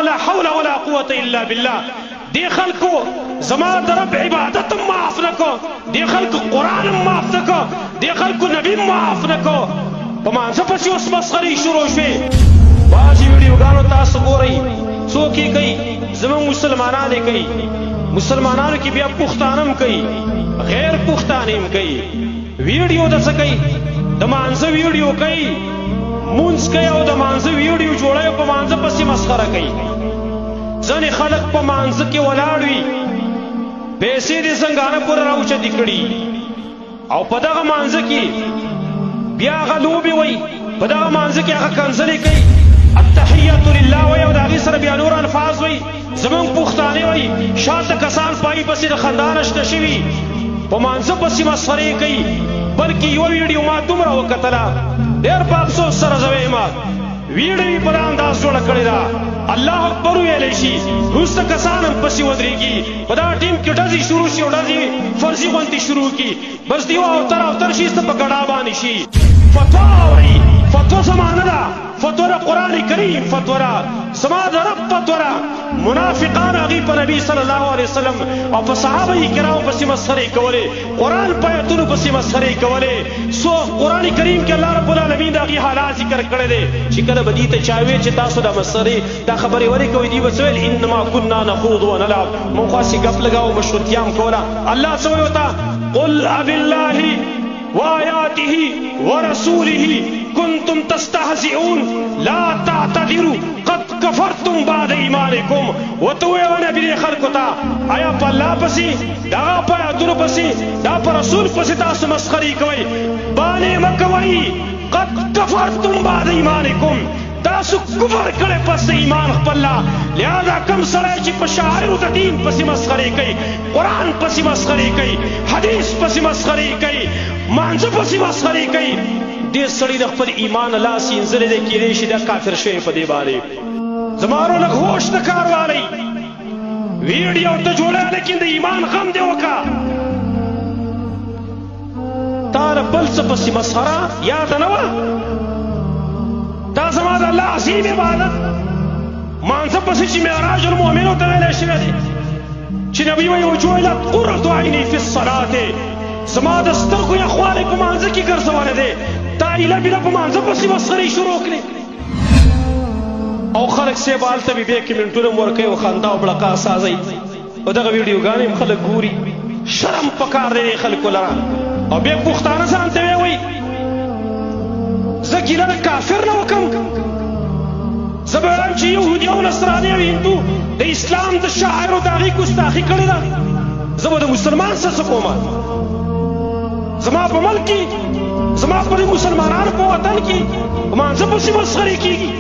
لا حول ولا قوة الا بالله. دی خلکو زما د رب عبادت معاف نکو، دی خلکو قرآن معاف نکو، دی خلکو نبی معاف نکو. په مانځه پسې اوس مسخرې شروع شوې. بعضې ویډیوګانو تاسو ګورئ څوک یې کوي، زموږ مسلمانان یې کوي. مسلمانانو کې بیا پښتانه هم کوي، غیر پښتانه هم کوي. ویډیو د څه کوي؟ د مانځه ویډیو کوي، مونځ کوي او د مانځه ویډیو جوړوي او په مانځه پسې مسخره کوي. ځنې خلک په مانځه کې ولاړ وي، پیسې دې زنګانه پورې راوچتې کړي او په دغه مانځه کې بیا هغه لوبې وایي، په دغه مانځه کې هغه کنځلې کوي، التحیات لله وایي او د هغې سره بیا نور الفاظ وایي. زموږ پښتانه وایي شاته کسان پایي پسې د خندا نشته شوي، په مانځه پسې مسخرې کوي. بلکې یوه ویډیو ما دومره وکتله، ډېر په افسوس سره زه وایم ویډیو په دا انداز جوړه کړې ده، الله اکبر ویلی شي، وروسته کسان هم پسې ودرېږي، په دا ټیم کې ډزې شروع شي او ډزې فرضي غوندې شروع کړي، بس دیو اوتر شي څه په ګډا باندې شي. فتوا اوري، فتوا زما نه ده، فتوا د قرآن کریم فتوا ده، زما د رب فتوا ده. منافقان هغې په نبي صلی الله علیه وسلم او په صحابه کرامو پسې مسخرې کولې، قرآن په ایتونو پسې مسخرې کولې. سو قرآن کریم کې الله رب العالمین د هغې حالات ذکر کړی دی چې کله به دې ته چا ویل چې تاسو دا مسخرې دا خبرې ولې کوئ، دوی به څه ویل انما کنا نخوض ونلعب، موږ خو هسې ګپ لګاو مشروطیه هم کوله. الله څه وایي ورته؟ قل ابالله وآياته ورسوله كنتم تستهزئون لا تعتذروا قد كفرتم بعد ایمانکم. وتوی و نبی دې خلکو ته آیا په الله پسې دا په آیاتونو پسې دا په رسول پسې تاسو مسخرې کوئ؟ بانې مه کوئ، قد کفرتم بعد ایمانکم، تاسو کفر کړی پس د ایمان خپل. لہذا کم سړی چې په شاعرو د دین پسې مسخرې کوي، قرآن پسې مسخرې کوي، حدیث پسې مسخرې کوي، مانځه پسې مسخرې کوي، دې سړي د خپل ایمان لاس اینځلی دی، کیدای شي دا کافر شوی په دې باندې. زما ورو لږ هوش د کار والی، ویډیو ته جوړه لیکن د ایمان غم دې وکړه. تا د بل څه پسې مسخره یاده نه وه، دا زما د الله عظیم عبادت مانځه پسې چې معراج المؤمنو ته ویلی شوی دی چې نبي وایي وجعلت قرة عیني فی الصلاة، زما د سترګو یخوالی په مانځه کې ګرځولی دی. تا ایله بیله په مانځه پسې مسخرې شروع کړې او خلک صاحب هلته بیا کې منټونه م ورکوي او خندا او بړقا سازوي او دغه ویډیوګانې هم خلک ګوري. شرم پکار دی خلکو لره. او بیا پښتانه ځان ته وایي زه ګیله د کافر نه وکړم، زه به وایم چې یهودي او نصراني او هندو د اسلام د شاعرو د هغې ګستاخي کړې ده، زه به د مسلمان څه کوم؟ زما په ملک کې، زما په مسلمانانو په وطن کې په مانځه پسې مسخرې کېږي.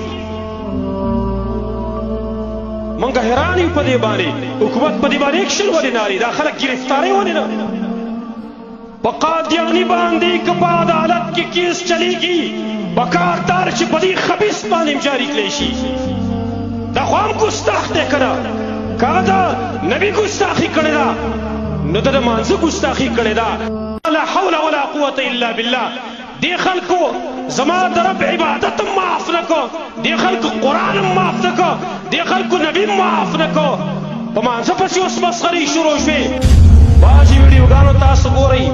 موږ حیران یو په دې باندې، حکومت په دې باندې ایکشن ولې نه اخلي؟ دا خلک ګرفتارۍ ولې نه؟ په قادیاني باندې که په عدالت کې کیس چلیږي، پکار دار چې په دې خبیث باندې هم جاري کړی شي. دا خو هم ګستاخ دی که نه؟ که هغه د نبي ګستاخي کړې ده نو ده د مانځه ګستاخي کړې ده. لا حول ولا قوة الا بالله. دی خلکو زما د رب عبادت معاف نکو، دی خلکو قرآن معاف نکو، دی خلکو نبی معاف نکو، په مانځه پسې اوس مسخرې شروع شوې. بعضې ویډیوګانو تاسو ګورئ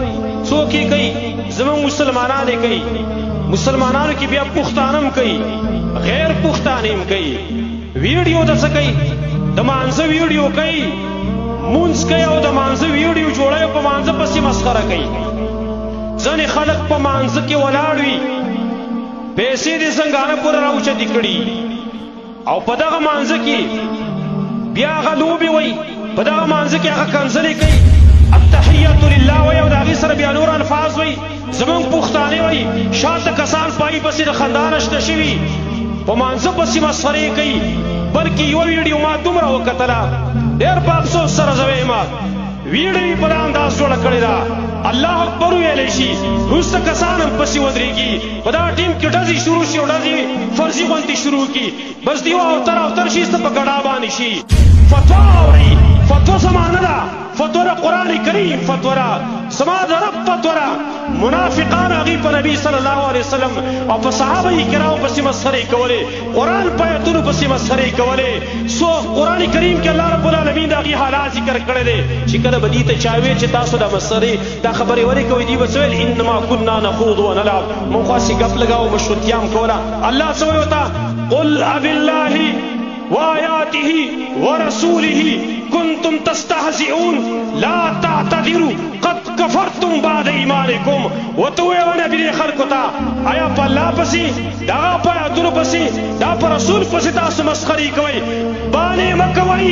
څوک یې کوي، زموږ مسلمانان یې کوي. مسلمانانو کې بیا پښتانه هم کوي، غیر پښتانه هم کوي. ویډیو د څه کوي؟ د مانځه ویډیو کوي، مونځ کوي او د مانځه ویډیو جوړوي او په مانځه پسې مسخره کوي. ځنې خلک په مانځه کې ولاړ وي، پیسې دې زنګانه پورې راوچتې کړي او په دغه مانځه کې بیا هغه لوبې وایي، په دغه مانځه کې هغه کنځلې کوي، التحیات لله وایي او د هغې سره بیا نور الفاظ وایي. زموږ پښتانه وایي شاته کسان پایي پسې د خندا نشته شوي، په مانځه پسې مسخرې کوي. بلکې یوه ویډیو ما دومره وکتله، ډېر په افسوس سره زه وایم ویډیو په دا انداز جوړه کړې ده، الله اکبر ویلی شي، وروسته کسان هم پسې ودرېږي، په دا ټیم کې ډزې شروع شي او ډزې فرضي غوندې شروع کړي، بس دیو اوتر شي څه په ګډا باندې شي. فتوا اوري، فتوا زما نه ده، فتوا د قرآن کریم فتوا ده، زما د رب فتوه منافقان هغې په نبي صلی الله علیه وسلم او په صحابه کرامو پسې مسخرې کولې، قرآن په آیتونو پسې مسخرې کولې. سو قرآن کریم کې الله رب العالمین د هغې حالات ذکر کړی دی چې کله به دې ته چا ویل چې تاسو دا مسخرې دا خبرې ولې کوئ، دوی به څه ویل انما کنا نخوض ونلعب، موږ خو هسې ګپ لګاو مشروطیه هم کوله. الله څه وایي ورته قل ابالله وآياته ورسوله كنتم تستهزئون لا تعتذروا قد كفرتم بعد إيمانكم. وتوي ونبي خلقو تا آیا په الله پسې دا په آیاتونو پسې دا په رسول پسې تاسو مسخري کوئ، باندې مکوئ.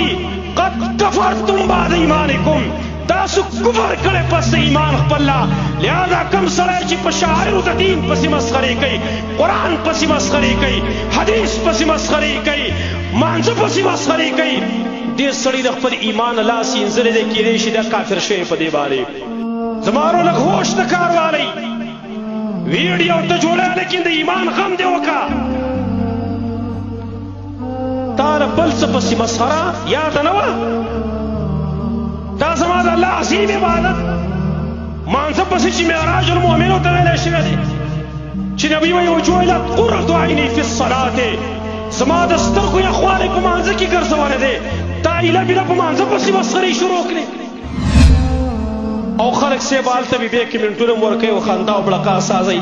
قد كفرتم بعد إيمانكم، تاسو کفر کړی پس ایمان خپل. لہذا کم سړی چې په شاعرو د دین پسې مسخرې کوي، قرآن پسې مسخرې کوي، حدیث پسې مسخرې کوي، مانځه پسې مسخرې کوي، دې سړي د خپل ایمان لاس یې انځلی دی، کېدی شي دا کافر شوی په دې باندې. زما ورو لږ هوش د کار والی ویډیو ته جوړه، لیکن د ایمان غم دې وکړه. تا د بل څه پسې مسخره یاده نه وه، دا زما د الله عظیم عبادت مانځه پسې چې معراج المؤمنو ته ویلی شوی دی چې نبي وایي وجعلت قرة عیني فی الصلاة، زما د سترګو یخوالی په مانځه کې ګرځولی دی. تا ایله بیله په مانځه پسې مسخرې شروع کړې او خلک صاحب هلته بیا کې منټونه م ورکوي او خندا او بړقا سازوي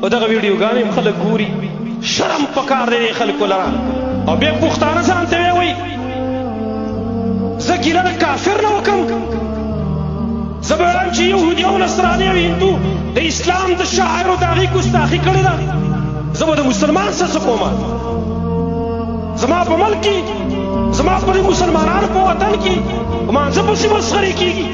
او دغه ویډیوګانې هم خلک ګوري. شرم پکار دی خلکو لره. او بیا پښتانه ځان ته وایي زه ګیله د کافر نه وکم، زه به وایم چې یهودي او نصراني او هندو د اسلام د شاعرو د هغې ګستاخي کړې ده، زه به د مسلمان څه کومه؟ زما په ملک کې زما په مسلمانانو په وطن کې په مانځه پسې مسخرې کېږي.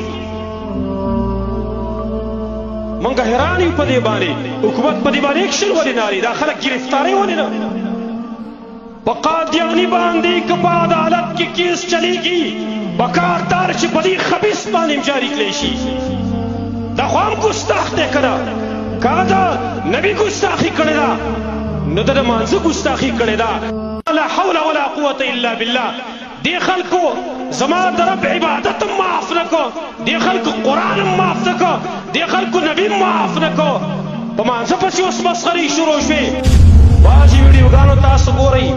موږ حیران یو په دې باندې، حکومت په دې باندې ایکشن ولې نه اخلي؟ دا خلک ګرفتارۍ ولې نه؟ په قادیاني باندې که په عدالت کې کیس چلیږي، پکار دار چې په دې خبیث باندې جاری کړی شي. دا خو هم ګستاخ دی که نه؟ که هغه د نبي ګستاخي کړې ده نو د مانځه ګستاخي کړې ده. لا حول ولا قوة الا بالله. دې خلکو زما د رب عبادت هم معاف نه کو، دې خلکو قرآن هم معاف نه کو، دې خلکو نبي هم معاف نه کو، په مانځه پسې اوس مسخرې شروع شوې. بعضې ویډیوګانو تاسو ګورئ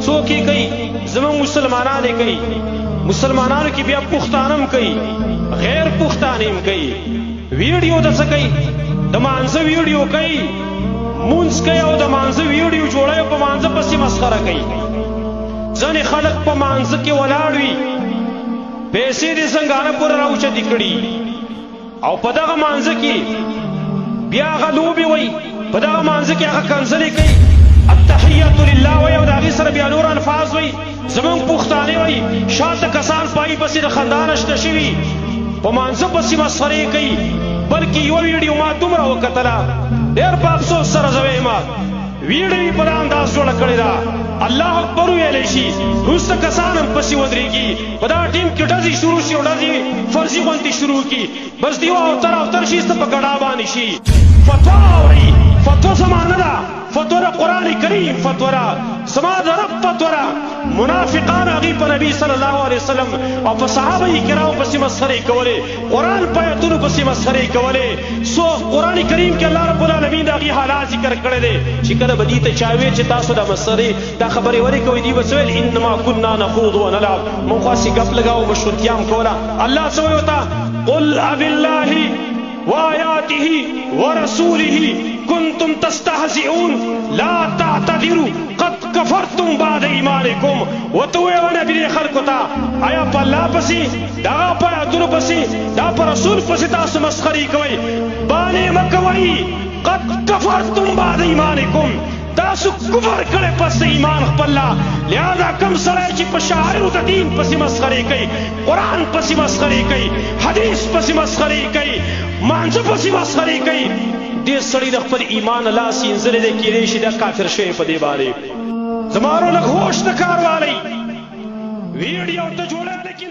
څوک یې کوي، زموږ مسلمانان یې کوي، مسلمانانو کې بیا پښتانه هم کوي، غیر پښتانه هم کوي. ویډیو د څه کوي؟ د مانځه ویډیو کوي، مونځ کوي او د مانځه ویډیو جوړوي او په مانځه پسې مسخره کوي. ځینې خلک په مانځه کې ولاړ وي، پیسې دې زنګانه پورې راوچتې کړي او په دغه مانځه کې بیا هغه لوبې وایي، په دغه مانځه کې هغه کنځلې کوي، التحیة لله وایي او د هغې سره بیا نور الفاظ وایي. زموږ پښتانه وایي شاته کسان پایي پسې د خندا نشته شوي، په مانځه پسې مسخرې کوي. بلکې یوه ویډیو ما دومره وکتله، ډېر په افسوس سره زه وایم ویډیو یې په دا انداز جوړه کړې ده، الله اکبر ویلی شي، وروسته کسان هم پسې ودرېږي، په دغه ټیم کې ډزې شروع شي او ډزې فرضي غوندې شروع کړي، بس دیو اوتر شي ته په ګډا باندې شي. فتوا اورئ، فتوا زما نه ده، فتوا د قرآن کریم فتوا ده، زما د رب فتوا ده. منافقان هغې په نبي صلی الله علیه وسلم او په صحابه کرامو پسې مسخرې کولې، قرآن په آیتونو پسې مسخرې کولې. سو قرآن کریم کې الله رب العالمین د هغې حالات ذکر کړی دی چې کله به دې ته چا ویل چې تاسو دا مسخرې دا خبرې ولې کوئ، دوی به څه ویل انما کنا نخوض ونلعب، موږ خو هسې ګپ لګاو مشروطیه هم کوله. الله څه وایي ورته قل ابالله وآياته ورسوله كنتم تستهزئون لا تعتذروا قد كفرتم بعد إيمانكم. وتوي ونبي خلقو تا آیا په الله پسې دا په آیاتونو پسې دا په رسول پسې تاسو مسخرې کوئ، باندې مکوئ. قد كفرتم بعد إيمانكم، تاسو کفر کړی پس ایمان خپل. لہذا کم سړی چې په شاعرو د دین پسې مسخرې کوي، قرآن پسې مسخرې کوي، حدیث پسې مسخرې کوي، مانځه پسې مسخرې کوي، دې سړي د خپل ایمان لاس یې انځلی دی، کېدی شي دا کافر شوی په دې باندې. زما ورو لږ هوش د کار والی ویډیو ته جوړه، لیکن